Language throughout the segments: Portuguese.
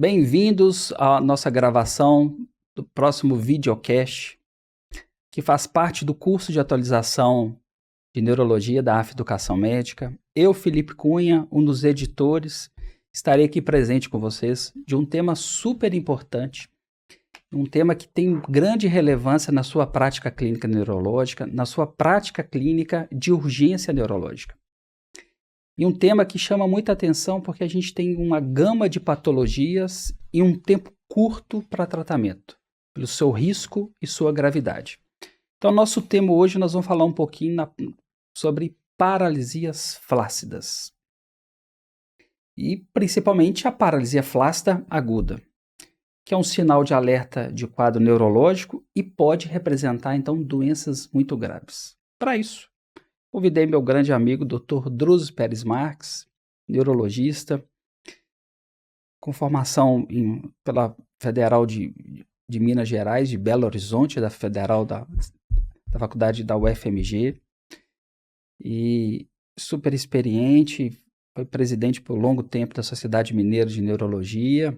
Bem-vindos à nossa gravação do próximo videocast, que faz parte do curso de atualização de Neurologia da AF Educação Médica. Eu, Felipe Cunha, um dos editores, estarei aqui presente com vocês de um tema super importante, um tema que tem grande relevância na sua prática clínica neurológica, na sua prática clínica de urgência neurológica. E um tema que chama muita atenção porque a gente tem uma gama de patologias e um tempo curto para tratamento, pelo seu risco e sua gravidade. Então, nosso tema hoje, nós vamos falar um pouquinho sobre paralisias flácidas. E principalmente a paralisia flácida aguda, que é um sinal de alerta de quadro neurológico e pode representar, então, doenças muito graves. Para isso, convidei meu grande amigo, Dr. Druzio Pérez Marques, neurologista, com formação pela Federal de Minas Gerais, de Belo Horizonte, da Federal da Faculdade da UFMG, e super experiente, foi presidente por longo tempo da Sociedade Mineira de Neurologia,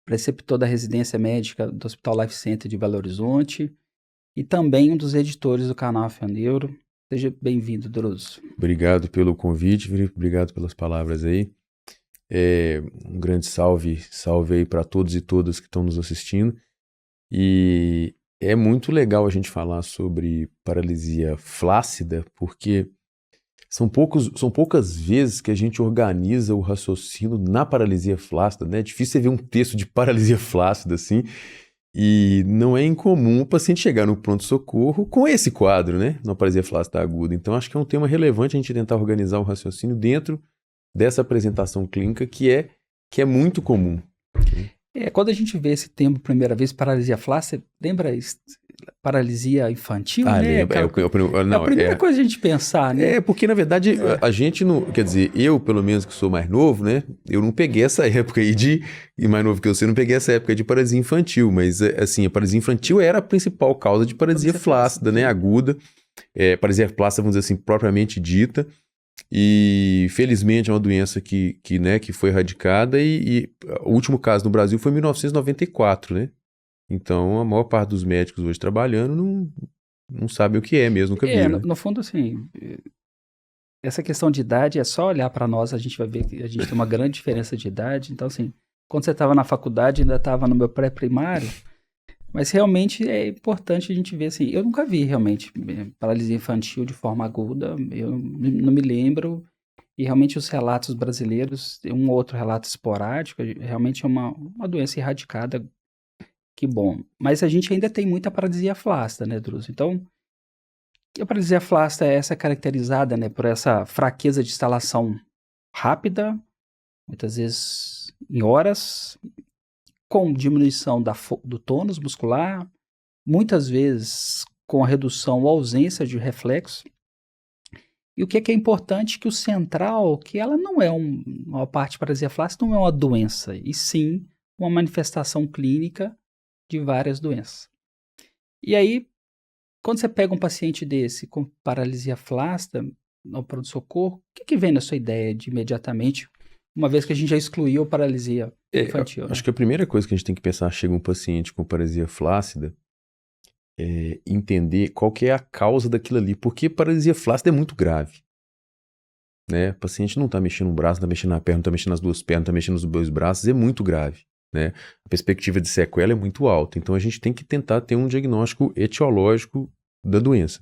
preceptor da residência médica do Hospital Life Center de Belo Horizonte, e também um dos editores do canal AFANeuro. Seja bem-vindo, Druzio. Obrigado pelo convite, Felipe. Obrigado pelas palavras aí. Um grande salve aí para todos e todas que estão nos assistindo. E é muito legal a gente falar sobre paralisia flácida, porque são poucas vezes que a gente organiza o raciocínio na paralisia flácida, né? É difícil você ver um texto de paralisia flácida assim. E não é incomum o paciente chegar no pronto-socorro com esse quadro, né? Na paralisia flácida aguda. Então, acho que é um tema relevante a gente tentar organizar o raciocínio dentro dessa apresentação clínica que é muito comum. Quando a gente vê esse termo primeira vez, paralisia flácida, lembra paralisia infantil, né? Lembra. É a primeira coisa a gente pensar, né? Porque, na verdade, a gente não... Quer dizer, eu, pelo menos, que sou mais novo, né? Eu não peguei essa época aí e mais novo que eu sei, não peguei essa época de paralisia infantil. Mas, assim, a paralisia infantil era a principal causa de paralisia flácida, né? Aguda. Paralisia flácida, vamos dizer assim, propriamente dita. E, felizmente, é uma doença que foi erradicada. E o último caso no Brasil foi em 1994, né? Então, a maior parte dos médicos hoje trabalhando não sabe o que é mesmo, nunca viram. No fundo, assim, essa questão de idade é só olhar para nós, a gente vai ver que a gente tem uma grande diferença de idade. Então, assim, quando você estava na faculdade, ainda estava no meu pré-primário, mas realmente é importante a gente ver, assim, eu nunca vi realmente paralisia infantil de forma aguda, eu não me lembro, e realmente os relatos brasileiros, um ou outro relato esporádico, realmente é uma doença erradicada. Que bom. Mas a gente ainda tem muita paralisia flácida, né, Druzio? Então, a paralisia flácida é essa caracterizada, né, por essa fraqueza de instalação rápida, muitas vezes em horas, com diminuição do tônus muscular, muitas vezes com a redução ou ausência de reflexo. E o que é importante que o central, que ela não é uma parte de paralisia flácida, não é uma doença, e sim uma manifestação clínica de várias doenças. E aí, quando você pega um paciente desse com paralisia flácida no pronto-socorro, o que vem na sua ideia de imediatamente, uma vez que a gente já excluiu a paralisia infantil? Acho que a primeira coisa que a gente tem que pensar, chega um paciente com paralisia flácida, é entender qual que é a causa daquilo ali, porque paralisia flácida é muito grave. Né? O paciente não está mexendo no braço, não está mexendo na perna, não está mexendo nas duas pernas, não está mexendo nos dois braços, é muito grave. Né? A perspectiva de sequela é muito alta, então a gente tem que tentar ter um diagnóstico etiológico da doença.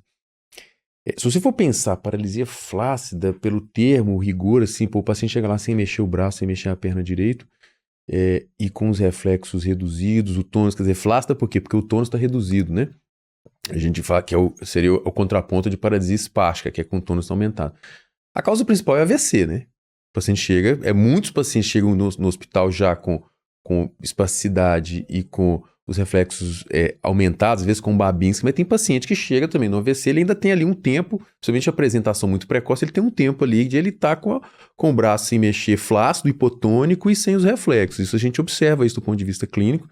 Se você for pensar paralisia flácida pelo termo, o rigor, assim, o paciente chega lá sem mexer o braço, sem mexer a perna direito, e com os reflexos reduzidos, o tônus, quer dizer, flácida por quê? Porque o tônus está reduzido, né? A gente fala que seria o contraponto de paralisia espástica, que é com o tônus aumentado. A causa principal é AVC, né? O paciente chega, muitos pacientes chegam no hospital já com espasticidade e com os reflexos aumentados, às vezes com Babinski, mas tem paciente que chega também no AVC, ele ainda tem ali um tempo, principalmente a apresentação muito precoce, ele tem um tempo ali de ele estar com o braço sem mexer, flácido, hipotônico e sem os reflexos. Isso a gente observa isso do ponto de vista clínico.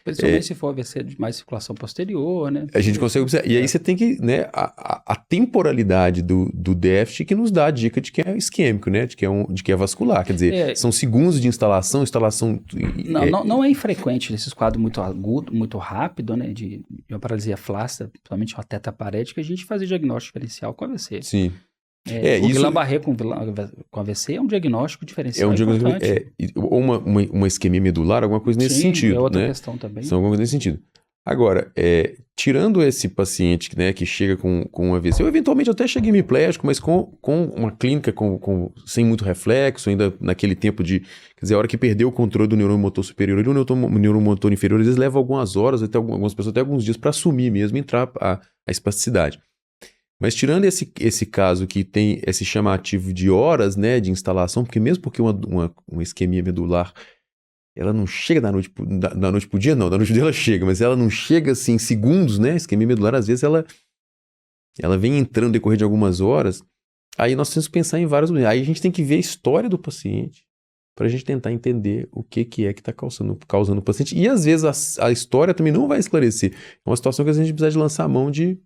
Principalmente se for AVC de mais circulação posterior, né? A gente consegue observar. E aí você tem que, né, a temporalidade do déficit que nos dá a dica de que é isquêmico, né? De que é vascular. Quer dizer, são segundos de instalação. Não é infrequente nesses quadros muito agudos, muito rápido, né? De uma paralisia flácida, principalmente uma tetraparética, a gente faz o diagnóstico diferencial com AVC. Sim. O Guillain-Barré com AVC é um diagnóstico diferencial importante. Ou uma isquemia medular, alguma coisa nesse sentido. É outra né? questão também. São alguma coisa nesse sentido. Agora, tirando esse paciente, né, que chega com AVC, eu eventualmente até cheguei hemiplégico, mas com uma clínica sem muito reflexo, ainda naquele tempo de... Quer dizer, a hora que perdeu o controle do neurônio motor superior e do neurônio motor inferior, às vezes leva algumas horas, até algumas pessoas até alguns dias para assumir mesmo, entrar a espasticidade. Mas tirando esse caso que tem esse chamativo de horas, né, de instalação, porque mesmo porque uma isquemia medular, ela não chega da noite pro dia, não, da noite pro dia ela chega, mas ela não chega assim em segundos, né, a isquemia medular às vezes ela vem entrando no decorrer de algumas horas, aí nós temos que pensar em várias maneiras, aí a gente tem que ver a história do paciente, para a gente tentar entender o que é que está causando o paciente. E às vezes a história também não vai esclarecer. É uma situação que a gente precisa de lançar a mão de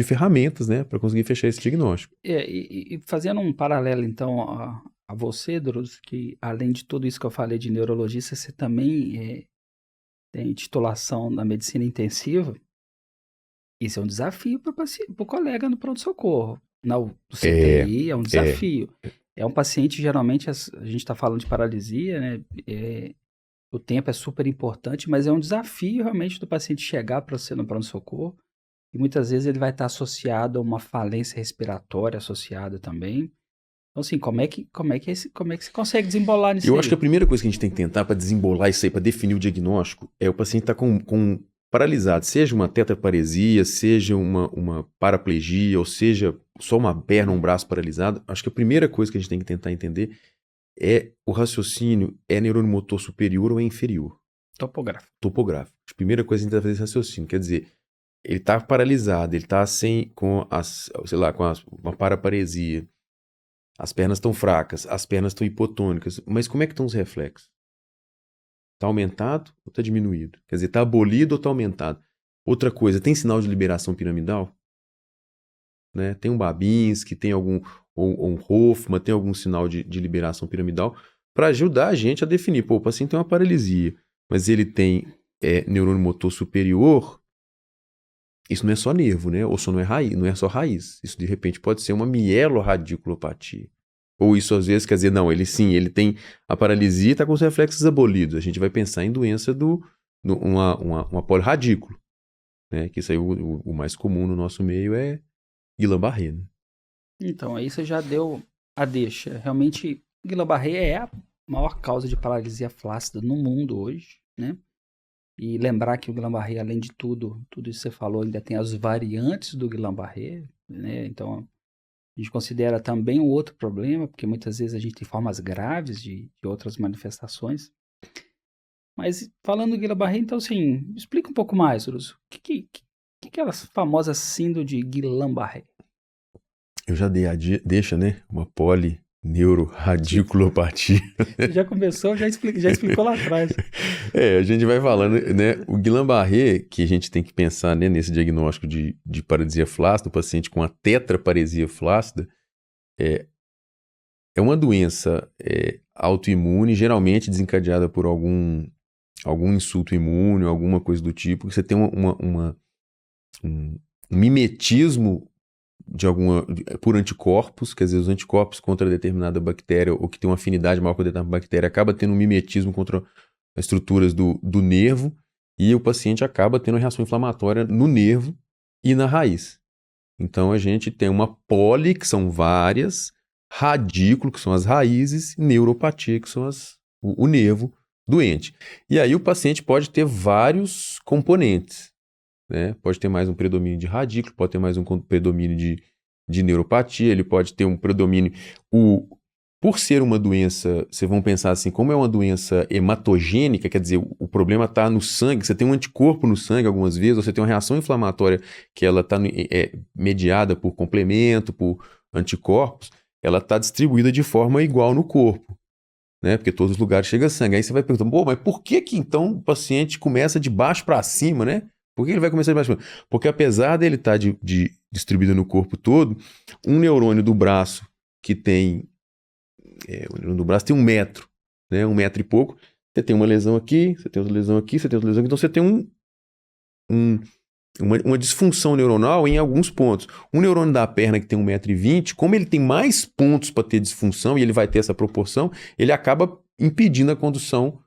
ferramentas, né, para conseguir fechar esse diagnóstico. E fazendo um paralelo, então, a você, Druz, que além de tudo isso que eu falei de neurologista, você também tem titulação na medicina intensiva. Isso é um desafio para o colega no pronto-socorro. No CTI é um desafio. É um paciente, geralmente, a gente está falando de paralisia, né? O tempo é super importante, mas é um desafio realmente do paciente chegar para você no pronto-socorro. E muitas vezes ele vai estar associado a uma falência respiratória associada também. Então, assim, como é que você consegue desembolar nisso? Eu acho que a primeira coisa que a gente tem que tentar para desembolar isso aí, para definir o diagnóstico, é o paciente estar com paralisado, seja uma tetraparesia, seja uma paraplegia, ou seja só uma perna ou um braço paralisado. Acho que a primeira coisa que a gente tem que tentar entender é o raciocínio, é neurônio motor superior ou é inferior? Topográfico. A primeira coisa que a gente tem que fazer esse raciocínio, quer dizer, ele está paralisado, ele está com uma paraparesia, as pernas estão fracas, as pernas estão hipotônicas, mas como é que estão os reflexos? Está aumentado ou está diminuído? Quer dizer, está abolido ou está aumentado? Outra coisa, tem sinal de liberação piramidal? Né? Tem um Babinski, tem algum ou um Hoffman, tem algum sinal de liberação piramidal para ajudar a gente a definir. Pô, o paciente tem uma paralisia, mas ele tem neurônio motor superior. Isso não é só nervo, né? Ou só não é só raiz. Isso de repente pode ser uma mielorradiculopatia. Ou isso às vezes quer dizer, não, ele tem a paralisia e está com os reflexos abolidos. A gente vai pensar em doença uma polirradículo, né? Que isso aí o mais comum no nosso meio é Guillain-Barré, né? Então, aí você já deu a deixa. Realmente, Guillain-Barré é a maior causa de paralisia flácida no mundo hoje, né? E lembrar que o Guillain-Barré, além de tudo isso que você falou, ainda tem as variantes do Guillain-Barré, né? Então, a gente considera também um outro problema, porque muitas vezes a gente tem formas graves de outras manifestações. Mas falando do Guillain-Barré, então, assim, explica um pouco mais, Russo. O que é aquela famosa síndrome de Guillain-Barré? Eu já dei a deixa, né? Uma polineuroradículopatia. Você já começou, já explicou lá atrás. A gente vai falando, né? O Guillain-Barré, que a gente tem que pensar, né, nesse diagnóstico de paralisia flácida, o paciente com a tetraparesia flácida, é uma doença autoimune, geralmente desencadeada por algum insulto imune, alguma coisa do tipo, que você tem um mimetismo por anticorpos, quer dizer, os anticorpos contra determinada bactéria ou que tem uma afinidade maior com determinada bactéria acaba tendo um mimetismo contra as estruturas do nervo e o paciente acaba tendo reação inflamatória no nervo e na raiz. Então a gente tem uma poli, que são várias, radículo, que são as raízes, e neuropatia, que são o nervo doente. E aí o paciente pode ter vários componentes. Né? Pode ter mais um predomínio de radículo, pode ter mais um predomínio de neuropatia, ele pode ter um predomínio... por ser uma doença, vocês vão pensar assim, como é uma doença hematogênica, quer dizer, o problema está no sangue, você tem um anticorpo no sangue algumas vezes, ou você tem uma reação inflamatória que ela está mediada por complemento, por anticorpos, ela está distribuída de forma igual no corpo, né? Porque todos os lugares chega sangue. Aí você vai perguntar, pô, mas por que então o paciente começa de baixo para cima, né? Por que ele vai começar de baixo para cima? Porque apesar dele estar distribuído no corpo todo, um neurônio do braço que tem o neurônio do braço tem 1 metro, né? 1 metro e pouco. Você tem uma lesão aqui, você tem outra lesão aqui, você tem outra lesão aqui. Então você tem uma disfunção neuronal em alguns pontos. Um neurônio da perna que tem 1,20 m, como ele tem mais pontos para ter disfunção e ele vai ter essa proporção, ele acaba impedindo a condução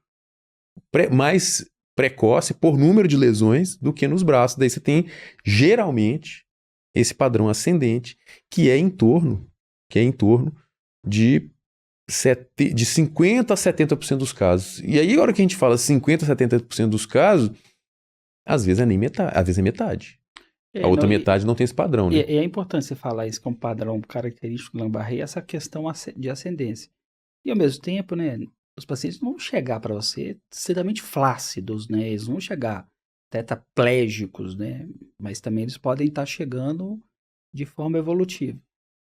mais precoce por número de lesões do que nos braços. Daí você tem, geralmente, esse padrão ascendente que é em torno de 50% a 70% dos casos. E aí, a hora que a gente fala 50% a 70% dos casos, às vezes é nem metade, às vezes é metade. A outra metade não tem esse padrão, né? É importante você falar isso como padrão característico do Guillain-Barré, essa questão de ascendência. E ao mesmo tempo, né, os pacientes não vão chegar para você extremamente flácidos, né? Eles vão chegar tetraplégicos, né? Mas também eles podem estar chegando de forma evolutiva.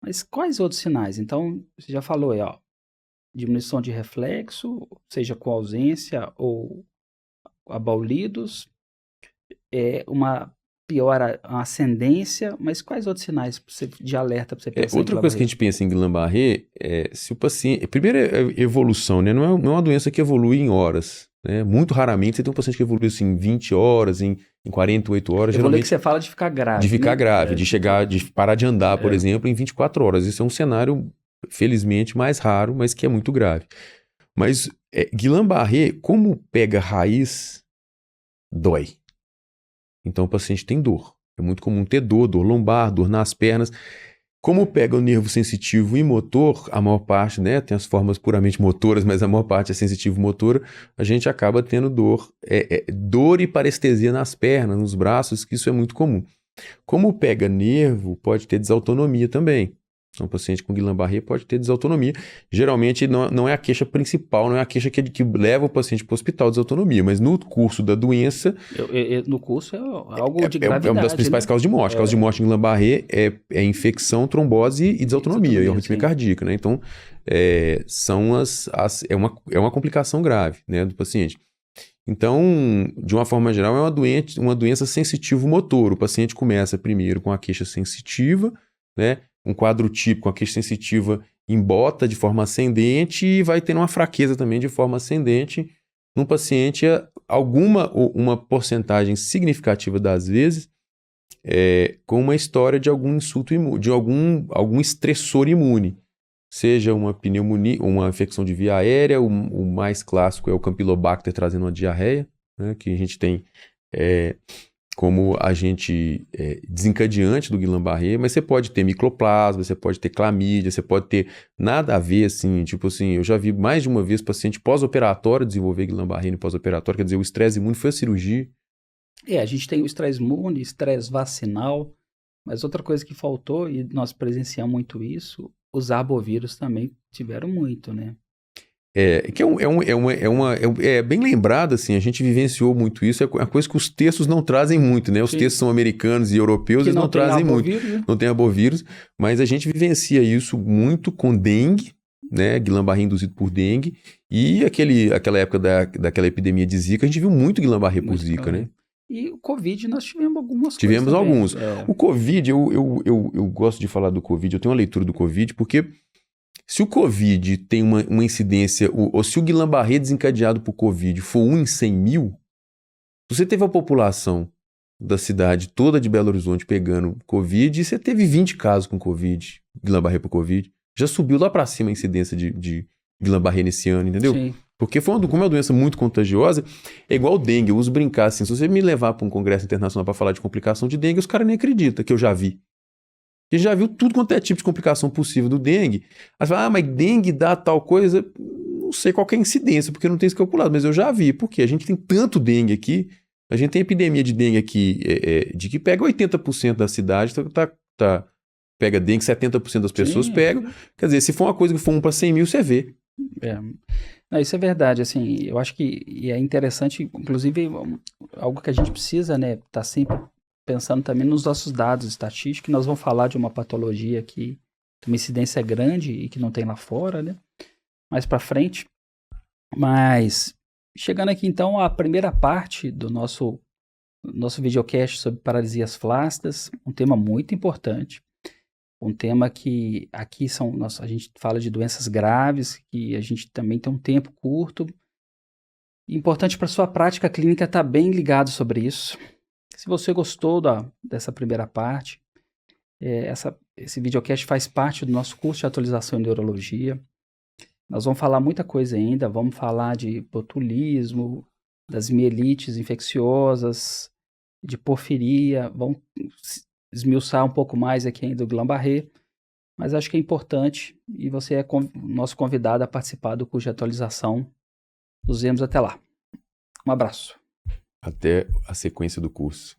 Mas quais outros sinais? Então, você já falou aí, ó, diminuição de reflexo, seja com ausência ou abaulidos, uma piora, uma ascendência, mas quais outros sinais de alerta para você pensar outra coisa que a gente pensa em Guillain-Barré é se o paciente... Primeiro é evolução, né? Não é uma doença que evolui em horas, né? Muito raramente você tem um paciente que evolui assim, em 20 horas, em 48 horas. Geralmente que você fala de ficar grave. De ficar grave, de chegar, de parar de andar, por exemplo, em 24 horas. Isso é um cenário, felizmente, mais raro, mas que é muito grave. Mas Guillain-Barré, como pega raiz, dói. Então o paciente tem dor. É muito comum ter dor lombar, dor nas pernas. Como pega o nervo sensitivo e motor, a maior parte, né, tem as formas puramente motoras, mas a maior parte é sensitivo motora, a gente acaba tendo dor. Dor e parestesia nas pernas, nos braços, que isso é muito comum. Como pega nervo, pode ter desautonomia também. Então, o paciente com Guillain-Barré pode ter desautonomia. Geralmente não é a queixa principal, não é a queixa que leva o paciente para o hospital, desautonomia. Mas no curso da doença... no curso é algo de gravidade. É uma das principais causas de morte. Causa de morte em Guillain-Barré é infecção, trombose e desautonomia, e arritmia cardíaca, né? Então, é uma complicação grave, né, do paciente. Então, de uma forma geral, é uma doença sensitivo-motor. O paciente começa primeiro com a queixa sensitiva, né? Um quadro típico, a queixa sensitiva embota de forma ascendente e vai tendo uma fraqueza também de forma ascendente num paciente, uma porcentagem significativa das vezes, com uma história de algum insulto imune, de algum estressor imune, seja uma pneumonia, uma infecção de via aérea, o mais clássico é o Campylobacter trazendo uma diarreia, né, que a gente tem como agente desencadeante do Guillain-Barré, mas você pode ter micoplasma, você pode ter clamídia, você pode ter nada a ver, assim, tipo assim, eu já vi mais de uma vez paciente pós-operatório desenvolver Guillain-Barré no pós-operatório, quer dizer, o estresse imune foi a cirurgia. A gente tem o estresse imune, estresse vacinal, mas outra coisa que faltou, e nós presenciamos muito isso, os arbovírus também tiveram muito, né? É bem lembrado, assim, a gente vivenciou muito isso, é uma coisa que os textos não trazem muito, né? Os textos são americanos e europeus, eles não trazem muito. Né? Não tem arbovírus, mas a gente vivencia isso muito com dengue, né? Guillain-Barré induzido por dengue, e aquela época daquela epidemia de Zika, a gente viu muito Guillain-Barré por Zika, né? E o Covid, nós tivemos algumas coisas também. Alguns. É. O Covid, eu gosto de falar do Covid, eu tenho uma leitura do Covid, porque se o Covid tem uma incidência, ou se o Guillain-Barré desencadeado por Covid for 1 em 100 mil, você teve a população da cidade toda de Belo Horizonte pegando Covid, e você teve 20 casos com Covid, Guillain-Barré por Covid, já subiu lá para cima a incidência de Guillain-Barré nesse ano, entendeu? Sim. Porque como é uma doença muito contagiosa, é igual dengue, eu uso brincar assim, se você me levar para um congresso internacional para falar de complicação de dengue, os caras nem acreditam que eu já vi. A gente já viu tudo quanto é tipo de complicação possível do dengue. Aí você fala, mas dengue dá tal coisa, não sei qual que é a incidência, porque eu não tenho isso calculado, mas eu já vi. Por quê? A gente tem tanto dengue aqui, a gente tem epidemia de dengue aqui, de que pega 80% da cidade, tá pega dengue, 70% das pessoas Sim. pegam. Quer dizer, se for uma coisa que for 1 para 100 mil, você vê. Não, isso é verdade, assim, eu acho que e é interessante, inclusive, algo que a gente precisa, né, tá sempre pensando também nos nossos dados estatísticos, nós vamos falar de uma patologia que tem uma incidência grande e que não tem lá fora, né, mais para frente, mas chegando aqui então à primeira parte do nosso videocast sobre paralisias flácidas, um tema muito importante, um tema que aqui a gente fala de doenças graves, que a gente também tem um tempo curto. Importante para sua prática clínica estar bem ligado sobre isso. Se você gostou dessa primeira parte, esse videocast faz parte do nosso curso de atualização em neurologia. Nós vamos falar muita coisa ainda, vamos falar de botulismo, das mielites infecciosas, de porfiria, vamos esmiuçar um pouco mais aqui ainda do Guillain-Barré, mas acho que é importante e você é nosso convidado a participar do curso de atualização. Nos vemos até lá. Um abraço. Até a sequência do curso.